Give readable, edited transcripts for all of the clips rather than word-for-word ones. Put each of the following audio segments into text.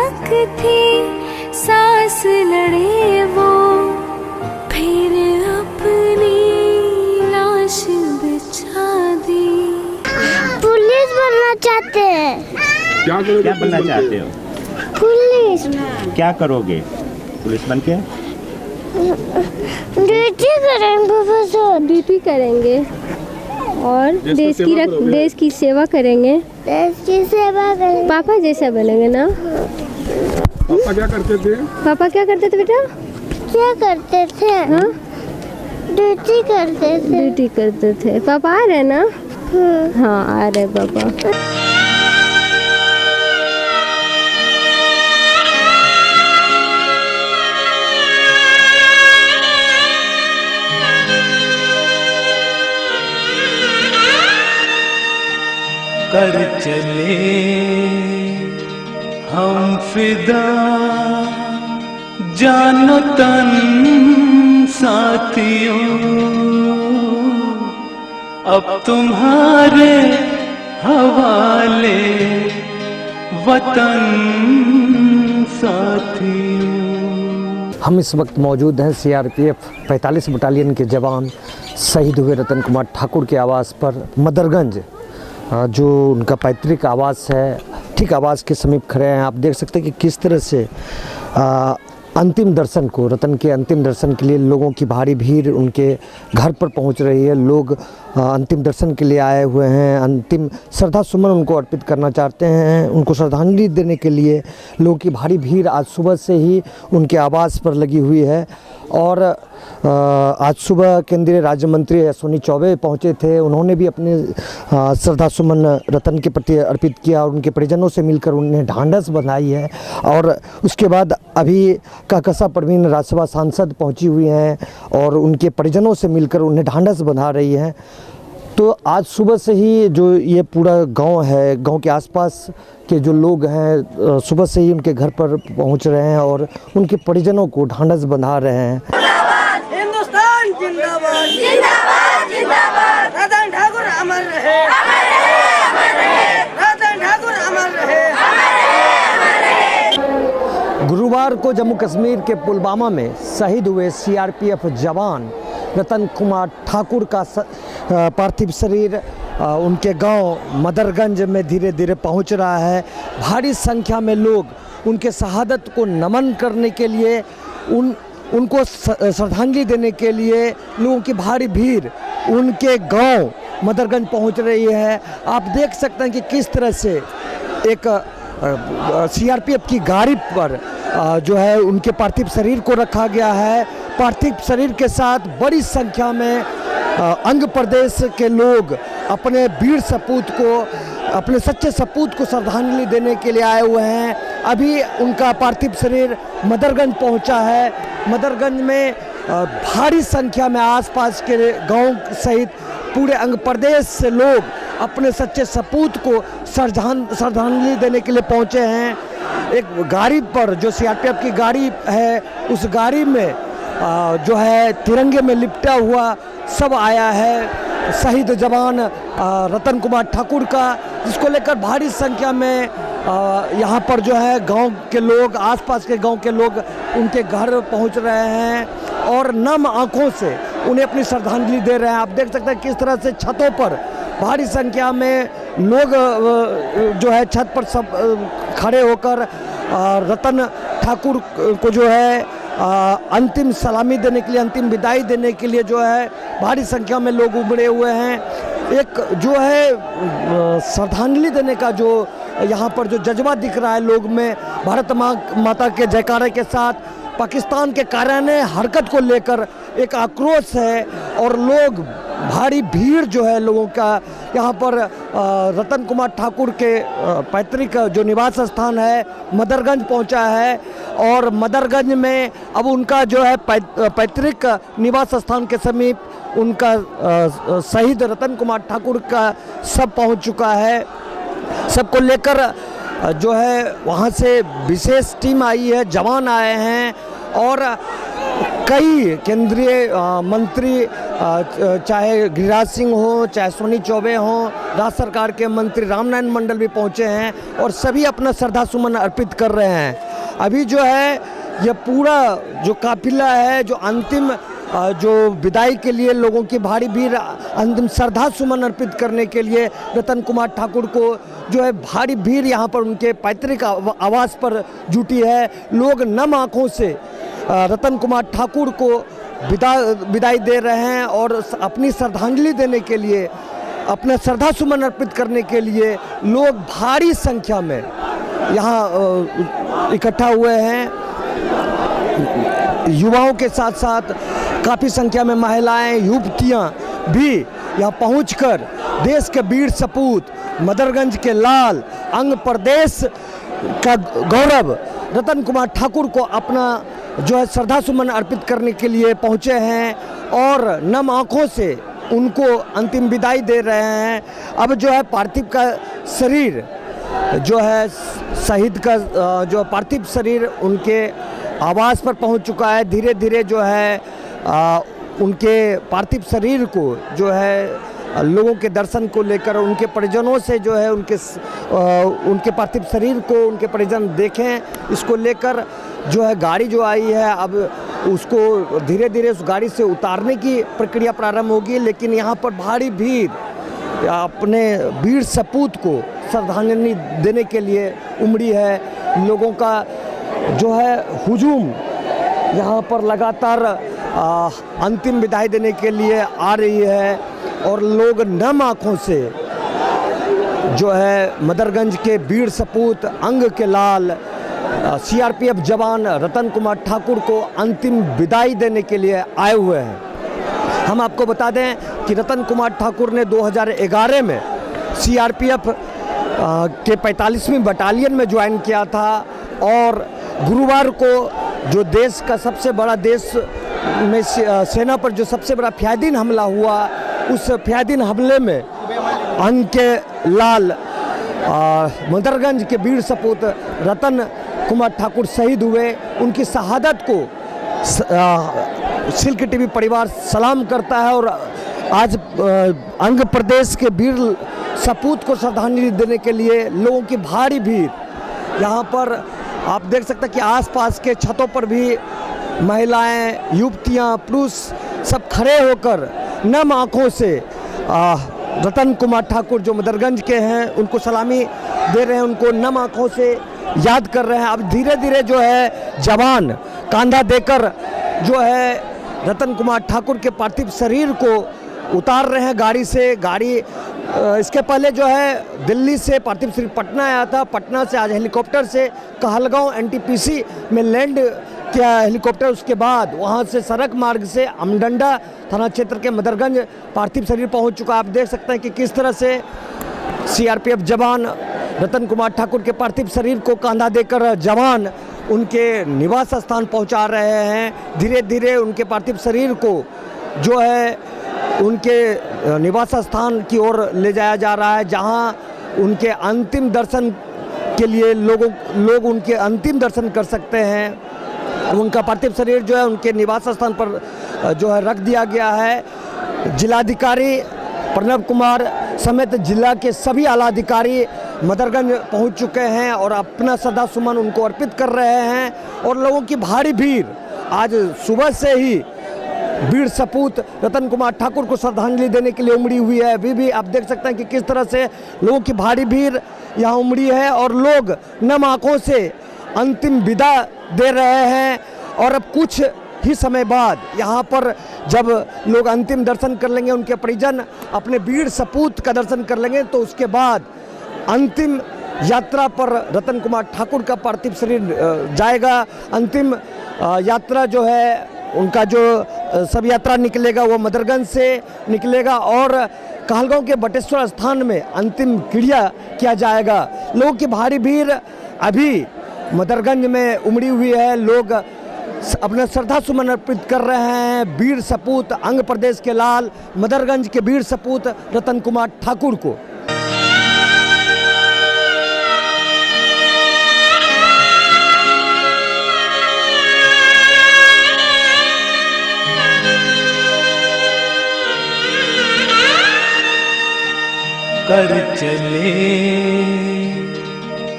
तक थी सांस लड़े वो, फिर अपनी लाश बिछा दी। पुलिस बनना चाहते हैं। क्या बनना चाहते हो? पुलिस। क्या करोगे पुलिस बन के? ड्यूटी करेंगे प्रोफेसर। ड्यूटी करेंगे और देश की सेवा करेंगे। देश की सेवा करेंगे। पापा जैसा बनेंगे ना। पापा क्या करते थे? पापा क्या करते थे बेटा? क्या करते थे? हाँ, ड्यूटी करते थे। ड्यूटी करते थे। पापा आ रहे ना? हाँ आ रहे पापा। कर चले हम फिदा जानो तन साथियों, अब तुम्हारे हवाले वतन साथियों। हम इस वक्त मौजूद हैं सीआरपीएफ 45 बटालियन के जवान शहीद हुए रतन कुमार ठाकुर के आवास पर मदरगंज, जो उनका पैतृक आवास है, ठीक आवास के समीप खड़े हैं। आप देख सकते हैं कि किस तरह से अंतिम दर्शन को, रतन के अंतिम दर्शन के लिए लोगों की भारी भीड़ उनके घर पर पहुंच रही है। लोग अंतिम दर्शन के लिए आए हुए हैं, अंतिम श्रद्धा सुमन उनको अर्पित करना चाहते हैं। उनको श्रद्धांजलि देने के लिए लोगों की भारी भीड़ आज सुबह से ही उनके आवास पर लगी हुई है। और आज सुबह केंद्रीय राज्य मंत्री अश्विनी चौबे पहुंचे थे। उन्होंने भी अपने श्रद्धा सुमन रतन के प्रति अर्पित किया और उनके परिजनों से मिलकर उन्हें ढांढस बंधाई है। और उसके बाद अभी कहकशा परवीन राज्यसभा सांसद पहुंची हुई हैं और उनके परिजनों से मिलकर उन्हें ढांढस बंधा रही हैं। तो आज सुबह से ही जो ये पूरा गांव है, गांव के आसपास के जो लोग हैं, सुबह से ही उनके घर पर पहुंच रहे हैं और उनके परिजनों को ढांढस बंधा रहे हैं। हिंदुस्तान जिंदाबाद, जिंदाबाद, जिंदाबाद। रतन ठाकुर अमर रहे, अमर रहे, अमर रहे। रतन ठाकुर अमर रहे, अमर रहे, अमर रहे। गुरुवार को जम्मू कश्मीर के पुलवामा में शहीद हुए सीआरपीएफ जवान रतन कुमार ठाकुर का पार्थिव शरीर उनके गांव मदरगंज में धीरे धीरे पहुंच रहा है। भारी संख्या में लोग उनके शहादत को नमन करने के लिए, उनको श्रद्धांजलि देने के लिए लोगों की भारी भीड़ उनके गांव मदरगंज पहुंच रही है। आप देख सकते हैं कि किस तरह से एक सीआरपीएफ की गाड़ी पर जो है उनके पार्थिव शरीर को रखा गया है। पार्थिव शरीर के साथ बड़ी संख्या में अंग प्रदेश के लोग अपने वीर सपूत को, अपने सच्चे सपूत को श्रद्धांजलि देने के लिए आए हुए हैं। अभी उनका पार्थिव शरीर मदरगंज पहुंचा है। मदरगंज में भारी संख्या में आसपास के गांव सहित पूरे अंग प्रदेश से लोग अपने सच्चे सपूत को श्रद्धांजलि देने के लिए पहुंचे हैं। एक गाड़ी पर जो सीआरपीएफ की गाड़ी है, उस गाड़ी में जो है तिरंगे में लिपटा हुआ सब आया है शहीद जवान रतन कुमार ठाकुर का, जिसको लेकर भारी संख्या में यहाँ पर जो है गांव के लोग, आसपास के गांव के लोग उनके घर पहुँच रहे हैं और नम आंखों से उन्हें अपनी श्रद्धांजलि दे रहे हैं। आप देख सकते हैं किस तरह से छतों पर भारी संख्या में लोग जो है छत पर सब खड़े होकर रतन ठाकुर को जो है अंतिम सलामी देने के लिए, अंतिम विदाई देने के लिए जो है भारी संख्या में लोग उमड़े हुए हैं। एक जो है श्रद्धांजलि देने का जो यहाँ पर जो जज्बा दिख रहा है लोग में, भारत माता के जयकारे के साथ पाकिस्तान के काराने हरकत को लेकर एक आक्रोश है और लोग भारी भीड़ जो है लोगों का यहाँ पर रतन कुमार ठाकुर के पैतृक जो निवास स्थान है मदरगंज पहुँचा है। और मदरगंज में अब उनका जो है पैतृक निवास स्थान के समीप उनका शहीद रतन कुमार ठाकुर का शव पहुँच चुका है। सबको लेकर जो है वहाँ से विशेष टीम आई है, जवान आए हैं और कई केंद्रीय मंत्री चाहे गिरिराज सिंह हो, चाहे सोनी चौबे हो, राज्य सरकार के मंत्री रामनारायण मंडल भी पहुंचे हैं और सभी अपना श्रद्धा सुमन अर्पित कर रहे हैं। अभी जो है ये पूरा जो काफिला है, जो अंतिम जो विदाई के लिए लोगों की भारी भीड़ अंतिम श्रद्धा सुमन अर्पित करने के लिए रतन कुमार ठाकुर को जो है भारी भीड़ यहाँ पर उनके पैतृक आवास पर जुटी है। लोग नम आँखों से रतन कुमार ठाकुर को विदाई दे रहे हैं और अपनी श्रद्धांजलि देने के लिए, अपना श्रद्धा सुमन अर्पित करने के लिए लोग भारी संख्या में यहाँ इकट्ठा हुए हैं। युवाओं के साथ साथ काफ़ी संख्या में महिलाएं, युवतियां भी यहाँ पहुंचकर देश के वीर सपूत, मदरगंज के लाल, अंग प्रदेश का गौरव रतन कुमार ठाकुर को अपना जो है श्रद्धा सुमन अर्पित करने के लिए पहुंचे हैं और नम आँखों से उनको अंतिम विदाई दे रहे हैं। अब जो है पार्थिव का शरीर जो है शहीद का जो पार्थिव शरीर उनके आवास पर पहुंच चुका है। धीरे धीरे जो है उनके पार्थिव शरीर को जो है लोगों के दर्शन को लेकर उनके परिजनों से जो है उनके पार्थिव शरीर को उनके परिजन देखें, इसको लेकर जो है गाड़ी जो आई है अब उसको धीरे धीरे उस गाड़ी से उतारने की प्रक्रिया प्रारंभ होगी। लेकिन यहाँ पर भारी भीड़ अपने वीर सपूत को श्रद्धांजलि देने के लिए उमड़ी है। लोगों का जो है हुजूम यहाँ पर लगातार अंतिम विदाई देने के लिए आ रही है और लोग नम आँखों से जो है मदरगंज के वीर सपूत, अंग के लाल, सीआरपीएफ जवान रतन कुमार ठाकुर को अंतिम विदाई देने के लिए आए हुए हैं। हम आपको बता दें कि रतन कुमार ठाकुर ने 2011 में सीआरपीएफ के 45वीं बटालियन में ज्वाइन किया था और गुरुवार को जो देश का सबसे बड़ा देश में सेना पर जो सबसे बड़ा फ्यादीन हमला हुआ, उस फ्यादीन हमले में अंग के लाल मदरगंज के वीर सपूत रतन कुमार ठाकुर शहीद हुए। उनकी शहादत को सिल्क टीवी परिवार सलाम करता है और आज अंग प्रदेश के वीर सपूत को श्रद्धांजलि देने के लिए लोगों की भारी भीड़ यहाँ पर आप देख सकते हैं कि आसपास के छतों पर भी महिलाएं, युवतियां, पुरुष सब खड़े होकर नम आँखों से रतन कुमार ठाकुर जो मदरगंज के हैं उनको सलामी दे रहे हैं, उनको नम आँखों से याद कर रहे हैं। अब धीरे धीरे जो है जवान कांधा देकर जो है रतन कुमार ठाकुर के पार्थिव शरीर को उतार रहे हैं गाड़ी से। गाड़ी इसके पहले जो है दिल्ली से पार्थिव शरीर पटना आया था, पटना से आज हेलीकॉप्टर से कहलगांव एनटीपीसी में लैंड किया हेलीकॉप्टर। उसके बाद वहां से सड़क मार्ग से अमडंडा थाना क्षेत्र के मदरगंज पार्थिव शरीर पहुंच चुका। आप देख सकते हैं कि किस तरह से सीआरपीएफ जवान रतन कुमार ठाकुर के पार्थिव शरीर को कांधा देकर जवान उनके निवास स्थान पहुंचा रहे हैं। धीरे धीरे उनके पार्थिव शरीर को जो है उनके निवास स्थान की ओर ले जाया जा रहा है, जहां उनके अंतिम दर्शन के लिए लोग उनके अंतिम दर्शन कर सकते हैं। उनका पार्थिव शरीर जो है उनके निवास स्थान पर जो है रख दिया गया है। जिलाधिकारी प्रणव कुमार समेत जिला के सभी आला अधिकारी मदरगंज पहुंच चुके हैं और अपना श्रद्धा सुमन उनको अर्पित कर रहे हैं और लोगों की भारी भीड़ आज सुबह से ही वीर सपूत रतन कुमार ठाकुर को श्रद्धांजलि देने के लिए उमड़ी हुई है। अभी भी आप देख सकते हैं कि किस तरह से लोगों की भारी भीड़ यहाँ उमड़ी है और लोग नम आँखों से अंतिम विदा दे रहे हैं। और अब कुछ ही समय बाद यहाँ पर जब लोग अंतिम दर्शन कर लेंगे, उनके परिजन अपने वीर सपूत का दर्शन कर लेंगे, तो उसके बाद अंतिम यात्रा पर रतन कुमार ठाकुर का पार्थिव शरीर जाएगा। अंतिम यात्रा जो है उनका जो सब यात्रा निकलेगा वो मदरगंज से निकलेगा और कहलगांव के बटेश्वर स्थान में अंतिम क्रिया किया जाएगा। लोगों की भारी भीड़ अभी मदरगंज में उमड़ी हुई है। लोग अपना श्रद्धा सुमन अर्पित कर रहे हैं वीर सपूत, अंग प्रदेश के लाल, मदरगंज के वीर सपूत रतन कुमार ठाकुर को।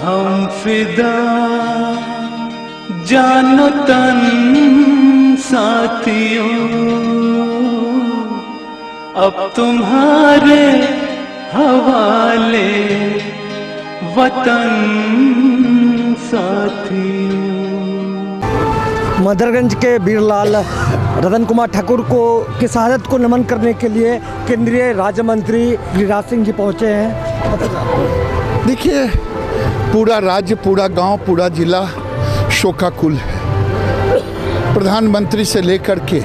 हम फिदा जानो तन साथियों, अब तुम्हारे हवाले वतन साथियों। मदरगंज के बीरलाल रतन कुमार ठाकुर को की शहादत को नमन करने के लिए केंद्रीय राज्य मंत्री गिरिराज सिंह जी पहुंचे हैं। देखिए, पूरा राज्य, पूरा गांव, पूरा जिला शोकाकुल है। प्रधानमंत्री से लेकर के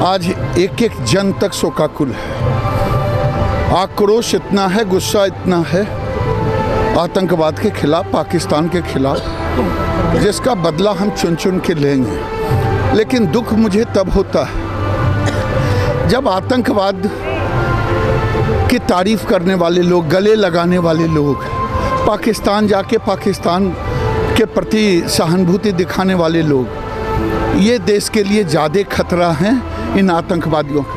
आज एक एक जन तक शोकाकुल है। आक्रोश इतना है, गुस्सा इतना है आतंकवाद के खिलाफ, पाकिस्तान के खिलाफ, जिसका बदला हम चुन चुन के लेंगे। लेकिन दुख मुझे तब होता है जब आतंकवाद की तारीफ करने वाले लोग, गले लगाने वाले लोग, पाकिस्तान जाके पाकिस्तान के प्रति सहानुभूति दिखाने वाले लोग, ये देश के लिए ज़्यादा खतरा हैं इन आतंकवादियों का।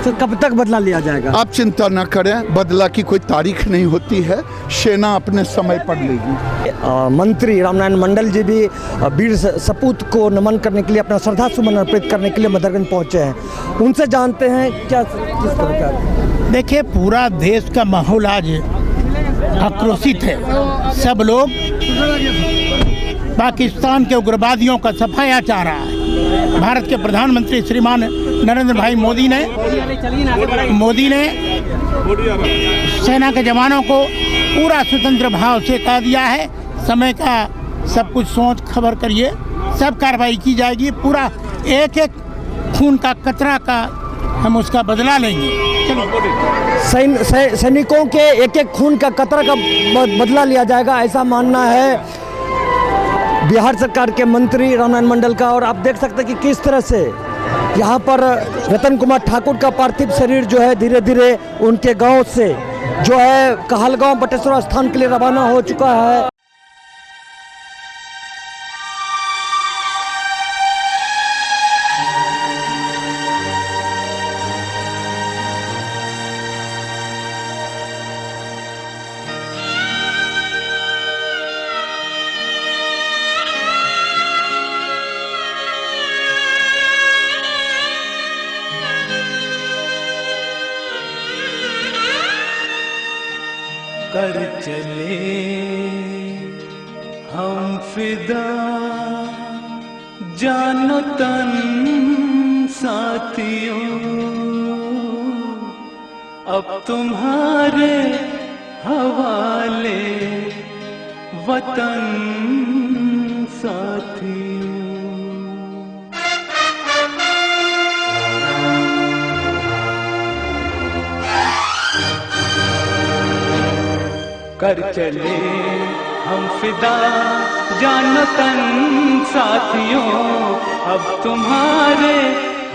तो कब तक बदला लिया जाएगा? आप चिंता न करें, बदला की कोई तारीख नहीं होती है, सेना अपने समय पर लेगी। मंत्री रामनारायण मंडल जी भी वीर सपूत को नमन करने के लिए, अपना श्रद्धा सुमन अर्पित करने के लिए मदरगंज पहुंचे हैं। उनसे जानते हैं क्या किस तरह का। देखिए, पूरा देश का माहौल आज आक्रोशित है। सब लोग पाकिस्तान के उग्रवादियों का सफाया चाह रहा है। भारत के प्रधानमंत्री श्रीमान नरेंद्र भाई मोदी ने सेना के जवानों को पूरा स्वतंत्र भाव से कह दिया है, समय का सब कुछ सोच खबर करिए, सब कार्रवाई की जाएगी। पूरा एक एक खून का कतरा का हम उसका बदला लेंगे। सैनिकों के एक एक खून का कतरा का बदला लिया जाएगा, ऐसा मानना है बिहार सरकार के मंत्री रामनारायण मंडल का। और आप देख सकते हैं कि किस तरह से यहाँ पर रतन कुमार ठाकुर का पार्थिव शरीर जो है धीरे धीरे उनके गांव से जो है कहलगांव बटेश्वर स्थान के लिए रवाना हो चुका है। कर चले हम फिदा जानो तन साथियों, अब तुम्हारे हवाले वतन साथियों। कर चले हम फिदा जानो तन साथियों, अब तुम्हारे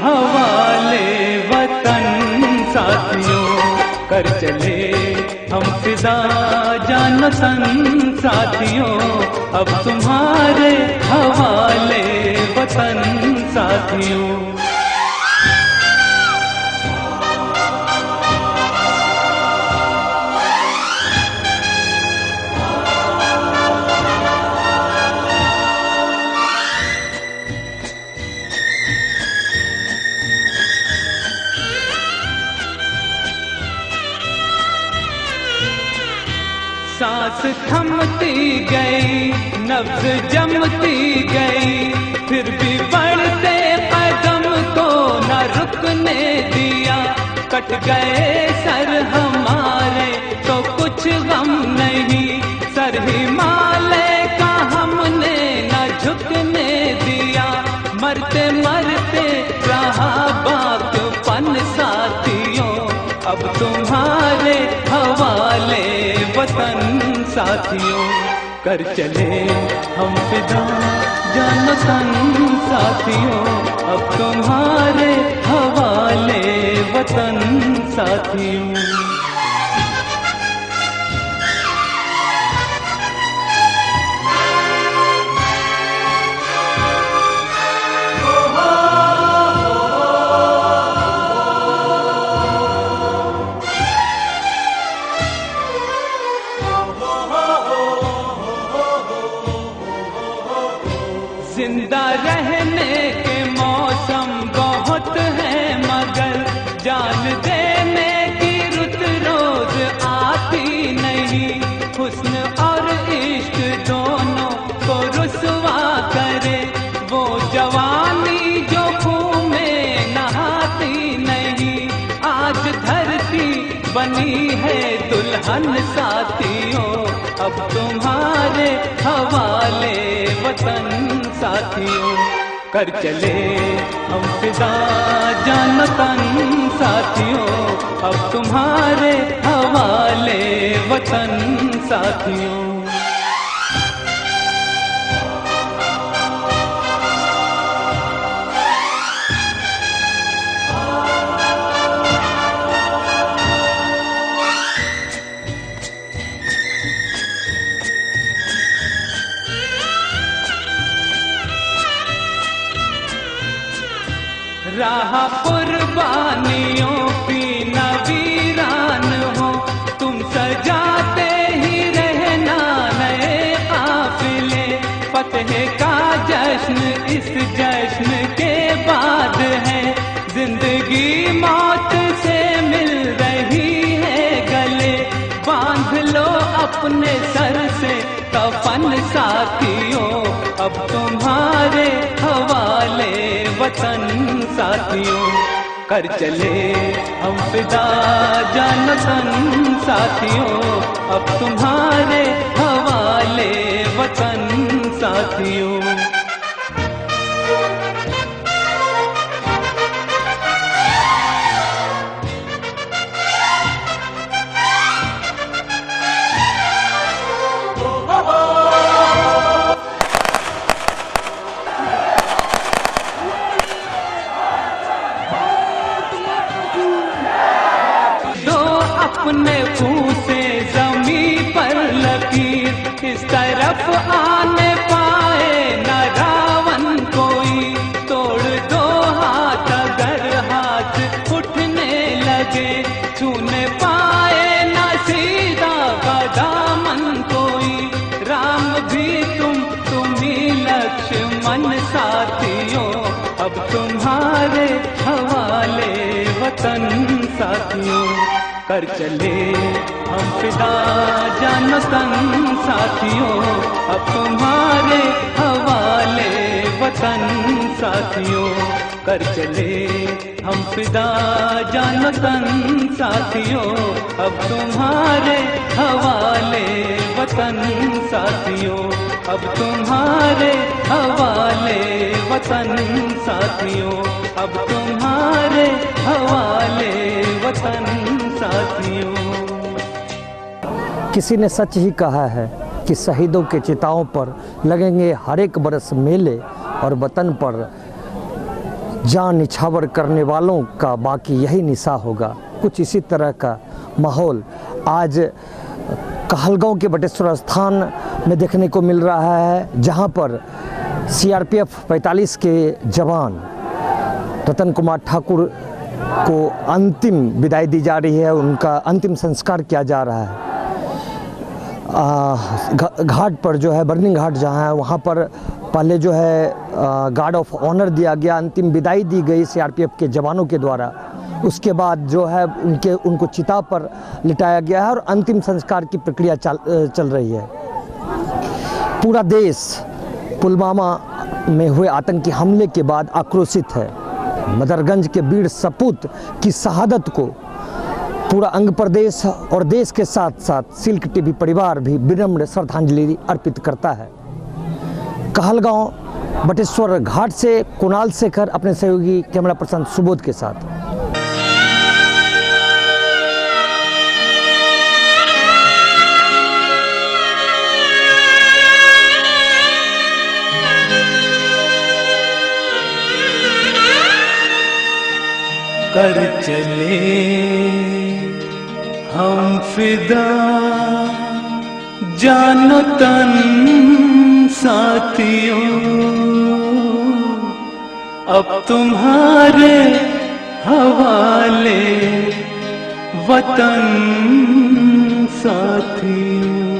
हवाले वतन साथियों। कर चले हम फिदा जानो तन साथियों, अब तुम्हारे हवाले वतन साथियों। सांस थमती गई, नब्ज जमती गई, फिर भी बढ़ते कदम को न रुकने दिया। कट गए सर हमारे तो कुछ गम नहीं, सर हिमालय का हमने न झुकने दिया। मरते मरते रहा बागपन साथियों, अब तुम्हारे हवाले वतन साथियों। कर चले हम फिदा जानो तन साथियों, अब तुम्हारे हवाले वतन साथियों। जिंदा रहने के मौसम बहुत है, मगर जान देने की रुत रोज आती नहीं। हुस्न और इश्क दोनों को रुसवा करे वो जवानी जो खून में नहाती नहीं। आज धरती बनी है दुल्हन साथियों, अब तुम्हारे हवाले वतन साथियों। कर चले हम फिदा जान तन साथियों, अब तुम्हारे हवाले वतन साथियों। राह कुर्बानियों की नवीरान हो, तुम सजाते ही रहना नए काफिले। फतह का जश्न इस जश्न के बाद है, जिंदगी मौत से मिल रही है गले। बांध लो अपने सर से कफन साथियों, अब तुम्हारे हवाले वतन साथियों। कर चले हम फिदा जान तन साथियों, अब तुम्हारे हवाले वतन साथियों। अपने मुंह से जमी पर लकीर, इस तरफ आने पाए न रावण कोई। तोड़ दो हाथ अगर हाथ उठने लगे, छूने पाए न सीधा का दामन कोई। राम भी तुम्ही लक्ष्मण साथियों, अब तुम्हारे हवाले वतन साथियों। कर चले हम फिदा जान तन साथियों, अब तुम्हारे हवाले वतन साथियों। कर चले हम फिदा जान तन साथियों, अब तुम्हारे हवाले वतन साथियों। अब तुम्हारे हवाले वतन साथियों, अब तुम्हारे हवाले वतन साथियों। किसी ने सच ही कहा है कि शहीदों के चिताओं पर लगेंगे हर एक बरस मेले, और वतन पर जान निछावर करने वालों का बाकी यही निशा होगा। कुछ इसी तरह का माहौल आज कहलगांव के बटेश्वर स्थान में देखने को मिल रहा है, जहां पर CRPF 45 के जवान रतन कुमार ठाकुर को अंतिम विदाई दी जा रही है, उनका अंतिम संस्कार किया जा रहा है। घाट पर जो है बर्निंग घाट जहाँ है वहाँ पर पहले जो है गार्ड ऑफ ऑनर दिया गया, अंतिम विदाई दी गई CRPF के जवानों के द्वारा। उसके बाद जो है उनको चिता पर लिटाया गया है और अंतिम संस्कार की प्रक्रिया चल रही है। पूरा देश पुलवामा में हुए आतंकी हमले के बाद आक्रोशित है। मदरगंज के वीर सपूत की शहादत को पूरा अंग प्रदेश और देश के साथ साथ सिल्क टीवी परिवार भी विनम्र श्रद्धांजलि अर्पित करता है। कहलगांव बटेश्वर घाट से कुणाल शेखर अपने सहयोगी कैमरा पर्सन सुबोध के साथ। कर चले हम फिदा जानो तन साथियों, अब तुम्हारे हवाले वतन साथियों।